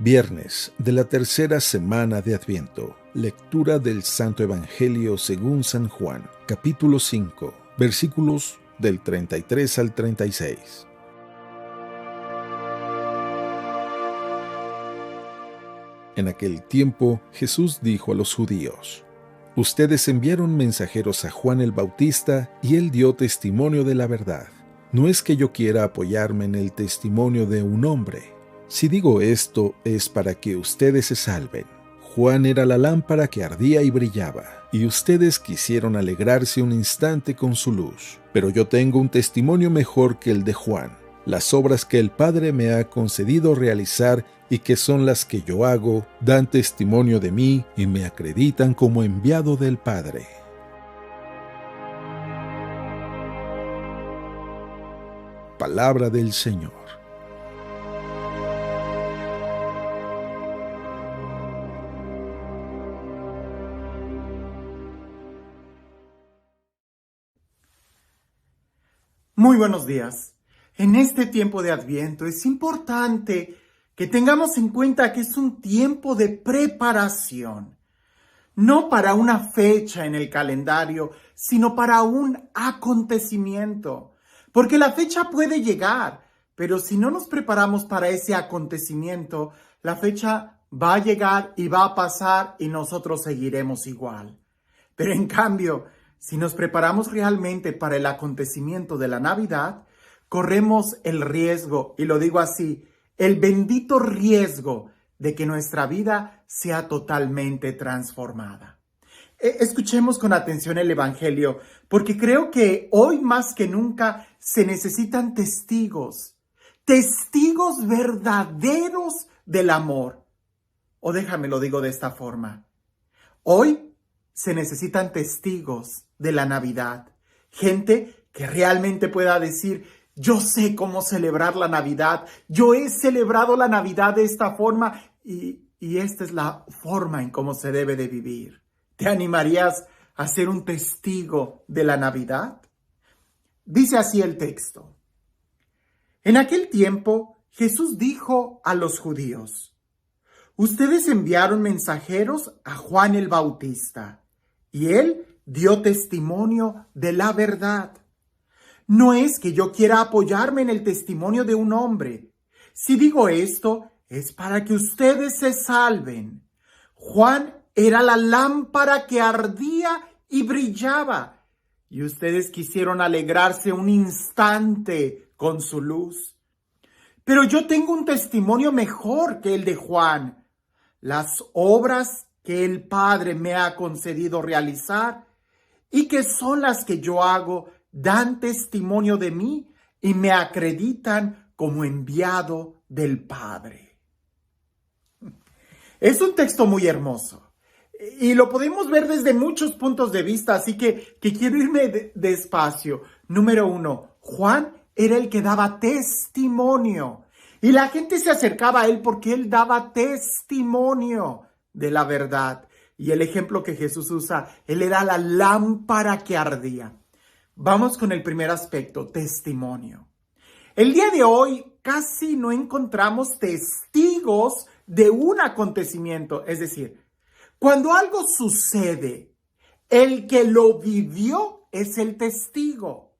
Viernes de la tercera semana de Adviento. Lectura del Santo Evangelio según San Juan, capítulo 5, versículos del 33 al 36. En aquel tiempo, Jesús dijo a los judíos: Ustedes enviaron mensajeros a Juan el Bautista y él dio testimonio de la verdad. No es que yo quiera apoyarme en el testimonio de un hombre. Si digo esto es para que ustedes se salven. Juan era la lámpara que ardía y brillaba, y ustedes quisieron alegrarse un instante con su luz. Pero yo tengo un testimonio mejor que el de Juan. Las obras que el Padre me ha concedido realizar y que son las que yo hago, dan testimonio de mí y me acreditan como enviado del Padre. Palabra del Señor. Muy buenos días. En este tiempo de Adviento es importante que tengamos en cuenta que es un tiempo de preparación, no para una fecha en el calendario, sino para un acontecimiento, porque la fecha puede llegar, pero si no nos preparamos para ese acontecimiento, la fecha va a llegar y va a pasar y nosotros seguiremos igual. Pero en cambio, si nos preparamos realmente para el acontecimiento de la Navidad, corremos el riesgo, y lo digo así, el bendito riesgo de que nuestra vida sea totalmente transformada. Escuchemos con atención el Evangelio, porque creo que hoy más que nunca se necesitan testigos verdaderos del amor. O déjame lo digo de esta forma. Hoy se necesitan testigos de la Navidad. Gente que realmente pueda decir: yo sé cómo celebrar la Navidad. Yo he celebrado la Navidad de esta forma y esta es la forma en cómo se debe de vivir. ¿Te animarías a ser un testigo de la Navidad? Dice así el texto. En aquel tiempo, Jesús dijo a los judíos: Ustedes enviaron mensajeros a Juan el Bautista, y él dio testimonio de la verdad. No es que yo quiera apoyarme en el testimonio de un hombre. Si digo esto, es para que ustedes se salven. Juan era la lámpara que ardía y brillaba, y ustedes quisieron alegrarse un instante con su luz. Pero yo tengo un testimonio mejor que el de Juan. Las obras que el Padre me ha concedido realizar y que son las que yo hago, dan testimonio de mí y me acreditan como enviado del Padre. Es un texto muy hermoso y lo podemos ver desde muchos puntos de vista, así que quiero irme despacio. Número 1, Juan era el que daba testimonio y la gente se acercaba a él porque él daba testimonio de la verdad. Y el ejemplo que Jesús usa, él era la lámpara que ardía. Vamos con el primer aspecto, testimonio. El día de hoy casi no encontramos testigos de un acontecimiento. Es decir, cuando algo sucede, el que lo vivió es el testigo.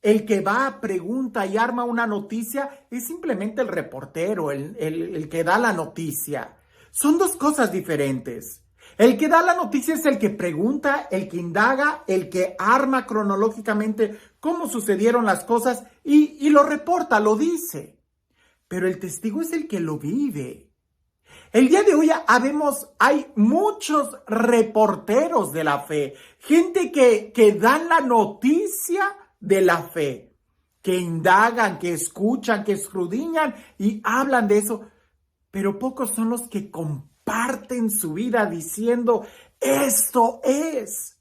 El que va, pregunta y arma una noticia es simplemente el reportero, el que da la noticia. Son dos cosas diferentes. El que da la noticia es el que pregunta, el que indaga, el que arma cronológicamente cómo sucedieron las cosas y lo reporta, lo dice. Pero el testigo es el que lo vive. El día de hoy hay muchos reporteros de la fe, gente que dan la noticia de la fe, que indagan, que escuchan, que escudriñan y hablan de eso. Pero pocos son los que comparten su vida diciendo: esto es.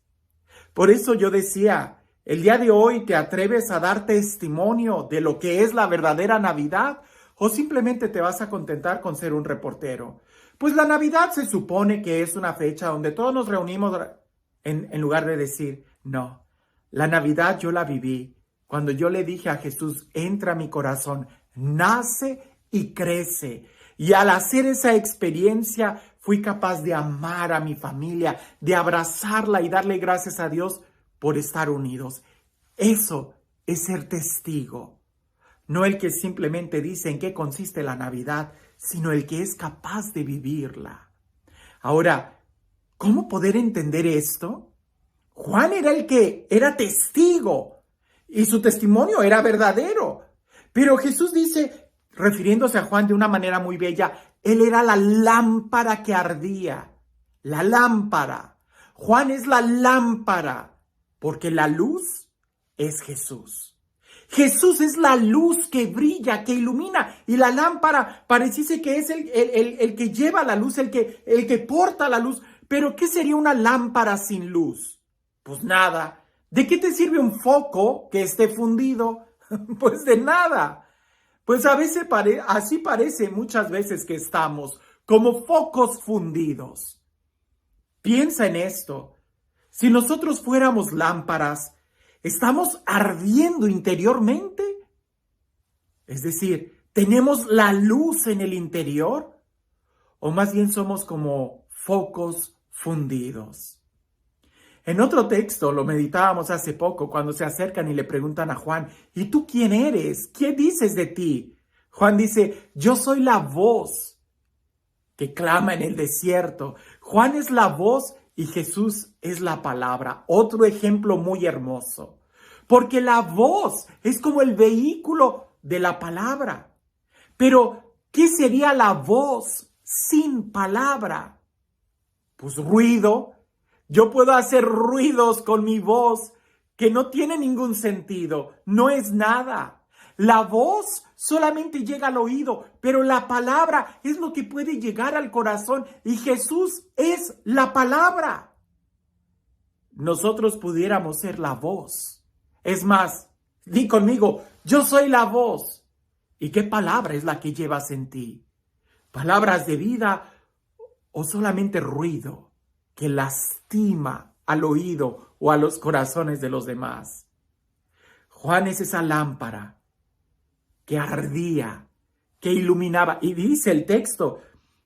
Por eso yo decía, el día de hoy, ¿te atreves a dar testimonio de lo que es la verdadera Navidad? ¿O simplemente te vas a contentar con ser un reportero? Pues la Navidad se supone que es una fecha donde todos nos reunimos en lugar de decir: no, la Navidad yo la viví cuando yo le dije a Jesús: entra a mi corazón, nace y crece. Y al hacer esa experiencia, fui capaz de amar a mi familia, de abrazarla y darle gracias a Dios por estar unidos. Eso es ser testigo. No el que simplemente dice en qué consiste la Navidad, sino el que es capaz de vivirla. Ahora, ¿cómo poder entender esto? Juan era el que era testigo y su testimonio era verdadero. Pero Jesús dice, refiriéndose a Juan de una manera muy bella, él era la lámpara que ardía. La lámpara. Juan es la lámpara, porque la luz es Jesús. Jesús es la luz que brilla, que ilumina, y la lámpara pareciese que es el que lleva la luz, el que porta la luz. Pero ¿qué sería una lámpara sin luz? Pues nada. ¿De qué te sirve un foco que esté fundido? Pues de nada. Pues a veces así parece muchas veces que estamos, como focos fundidos. Piensa en esto. Si nosotros fuéramos lámparas, ¿estamos ardiendo interiormente? Es decir, ¿tenemos la luz en el interior? ¿O más bien somos como focos fundidos? En otro texto, lo meditábamos hace poco, cuando se acercan y le preguntan a Juan, ¿y tú quién eres? ¿Qué dices de ti? Juan dice, yo soy la voz que clama en el desierto. Juan es la voz y Jesús es la palabra. Otro ejemplo muy hermoso. Porque la voz es como el vehículo de la palabra. Pero, ¿qué sería la voz sin palabra? Pues ruido. Yo puedo hacer ruidos con mi voz que no tiene ningún sentido, no es nada. La voz solamente llega al oído, pero la palabra es lo que puede llegar al corazón y Jesús es la palabra. Nosotros pudiéramos ser la voz. Es más, di conmigo, yo soy la voz. ¿Y qué palabra es la que llevas en ti? ¿Palabras de vida o solamente ruido que lastima al oído o a los corazones de los demás? Juan es esa lámpara que ardía, que iluminaba. Y dice el texto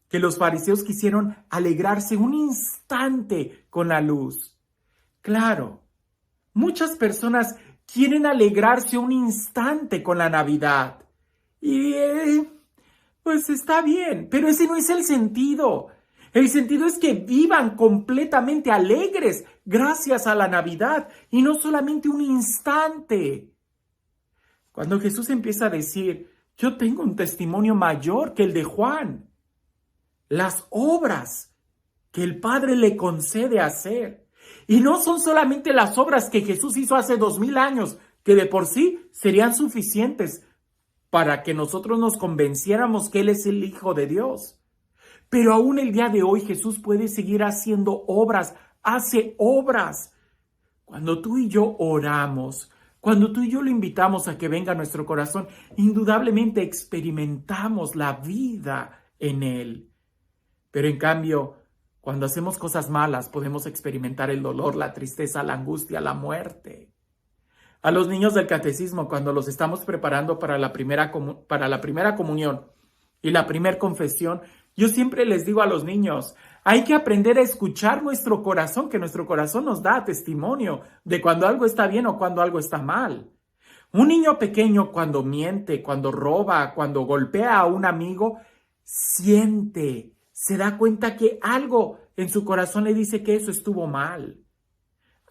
que los fariseos quisieron alegrarse un instante con la luz. Claro, muchas personas quieren alegrarse un instante con la Navidad. Y pues está bien, pero ese no es el sentido. El sentido es que vivan completamente alegres gracias a la Navidad y no solamente un instante. Cuando Jesús empieza a decir, yo tengo un testimonio mayor que el de Juan, las obras que el Padre le concede hacer. Y no son solamente las obras que Jesús hizo hace 2000 años, que de por sí serían suficientes para que nosotros nos convenciéramos que Él es el Hijo de Dios. Pero aún el día de hoy Jesús puede seguir haciendo obras, hace obras. Cuando tú y yo oramos, cuando tú y yo lo invitamos a que venga a nuestro corazón, indudablemente experimentamos la vida en Él. Pero en cambio, cuando hacemos cosas malas, podemos experimentar el dolor, la tristeza, la angustia, la muerte. A los niños del catecismo, cuando los estamos preparando para la primera comunión y la primera confesión, yo siempre les digo a los niños, hay que aprender a escuchar nuestro corazón, que nuestro corazón nos da testimonio de cuando algo está bien o cuando algo está mal. Un niño pequeño cuando miente, cuando roba, cuando golpea a un amigo, siente, se da cuenta que algo en su corazón le dice que eso estuvo mal.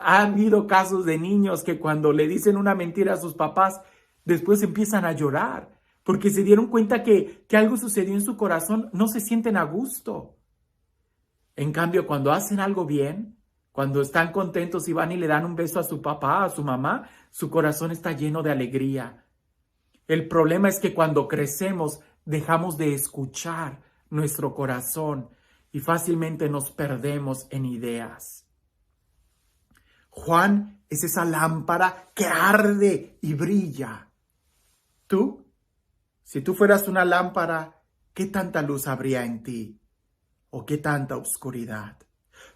Ha habido casos de niños que cuando le dicen una mentira a sus papás, después empiezan a llorar, porque se dieron cuenta que algo sucedió en su corazón, no se sienten a gusto. En cambio, cuando hacen algo bien, cuando están contentos y van y le dan un beso a su papá, a su mamá, su corazón está lleno de alegría. El problema es que cuando crecemos, dejamos de escuchar nuestro corazón y fácilmente nos perdemos en ideas. Juan es esa lámpara que arde y brilla. ¿Tú? Si tú fueras una lámpara, ¿qué tanta luz habría en ti? ¿O qué tanta oscuridad?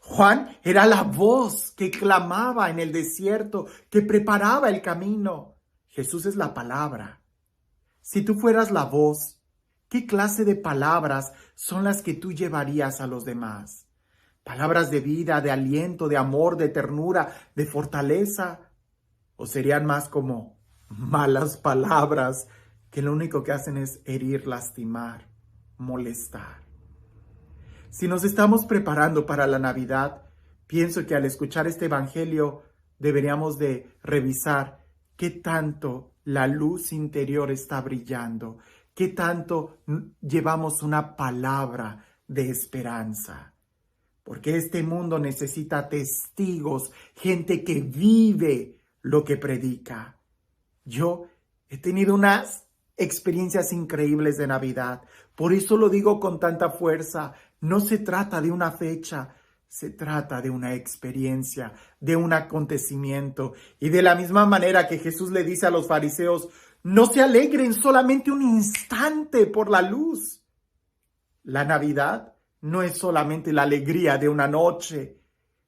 Juan era la voz que clamaba en el desierto, que preparaba el camino. Jesús es la palabra. Si tú fueras la voz, ¿Qué clase de palabras son las que tú llevarías a los demás? ¿Palabras de vida, de aliento, de amor, de ternura, de fortaleza? ¿O serían más como malas palabras que lo único que hacen es herir, lastimar, molestar? Si nos estamos preparando para la Navidad, pienso que al escuchar este evangelio deberíamos de revisar qué tanto la luz interior está brillando, qué tanto llevamos una palabra de esperanza. Porque este mundo necesita testigos, gente que vive lo que predica. Yo he tenido unas experiencias increíbles de Navidad. Por eso lo digo con tanta fuerza. No se trata de una fecha, se trata de una experiencia, de un acontecimiento. Y de la misma manera que Jesús le dice a los fariseos, no se alegren solamente un instante por la luz. La Navidad no es solamente la alegría de una noche,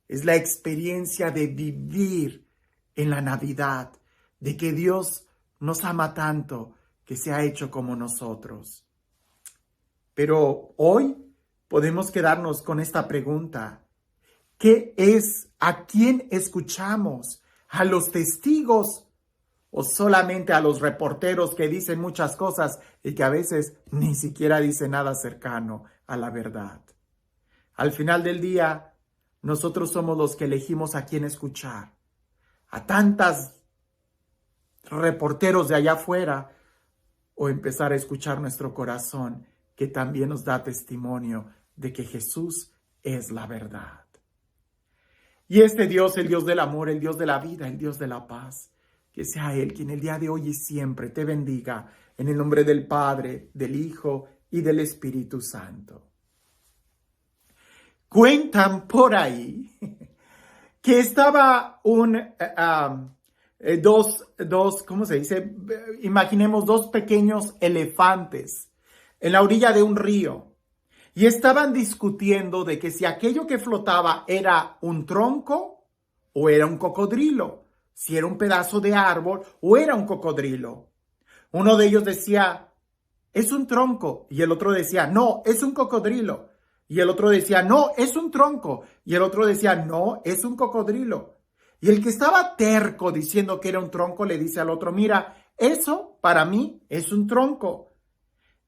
es la experiencia de vivir en la Navidad, de que Dios nos ama tanto que se ha hecho como nosotros. Pero hoy podemos quedarnos con esta pregunta. ¿Qué es? ¿A quién escuchamos? ¿A los testigos o solamente a los reporteros que dicen muchas cosas y que a veces ni siquiera dicen nada cercano a la verdad? Al final del día, nosotros somos los que elegimos a quién escuchar. A tantas reporteros de allá afuera, o empezar a escuchar nuestro corazón, que también nos da testimonio de que Jesús es la verdad. Y este Dios, el Dios del amor, el Dios de la vida, el Dios de la paz, que sea Él quien el día de hoy y siempre te bendiga, en el nombre del Padre, del Hijo y del Espíritu Santo. Cuentan por ahí que estaba ¿cómo se dice? Imaginemos dos pequeños elefantes en la orilla de un río y estaban discutiendo de que si aquello que flotaba era un tronco o era un cocodrilo, si era un pedazo de árbol o era un cocodrilo. Uno de ellos decía, es un tronco, y el otro decía, no, es un cocodrilo. Y el otro decía, no, es un tronco. Y el otro decía, no, es un cocodrilo. Y el que estaba terco diciendo que era un tronco le dice al otro, mira, eso para mí es un tronco.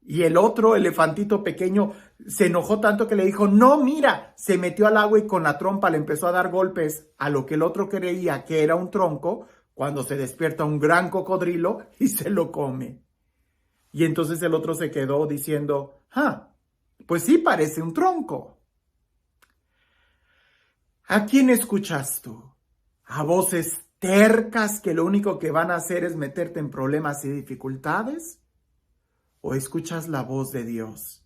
Y el otro elefantito pequeño se enojó tanto que le dijo, no, mira, se metió al agua y con la trompa le empezó a dar golpes a lo que el otro creía que era un tronco, cuando se despierta un gran cocodrilo y se lo come. Y entonces el otro se quedó diciendo, pues sí parece un tronco. ¿A quién escuchas tú? ¿A voces tercas que lo único que van a hacer es meterte en problemas y dificultades? ¿O escuchas la voz de Dios,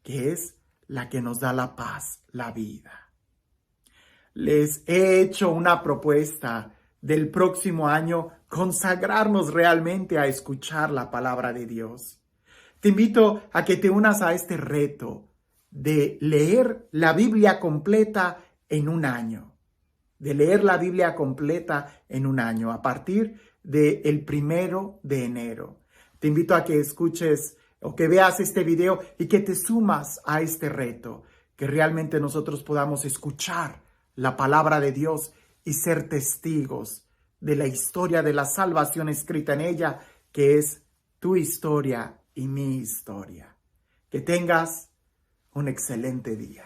que es la que nos da la paz, la vida? Les he hecho una propuesta del próximo año, consagrarnos realmente a escuchar la palabra de Dios. Te invito a que te unas a este reto de leer la Biblia completa en un año. De leer la Biblia completa en un año, a partir del 1 de enero. Te invito a que escuches o que veas este video y que te sumas a este reto, que realmente nosotros podamos escuchar la palabra de Dios y ser testigos de la historia de la salvación escrita en ella, que es tu historia y mi historia. Que tengas un excelente día.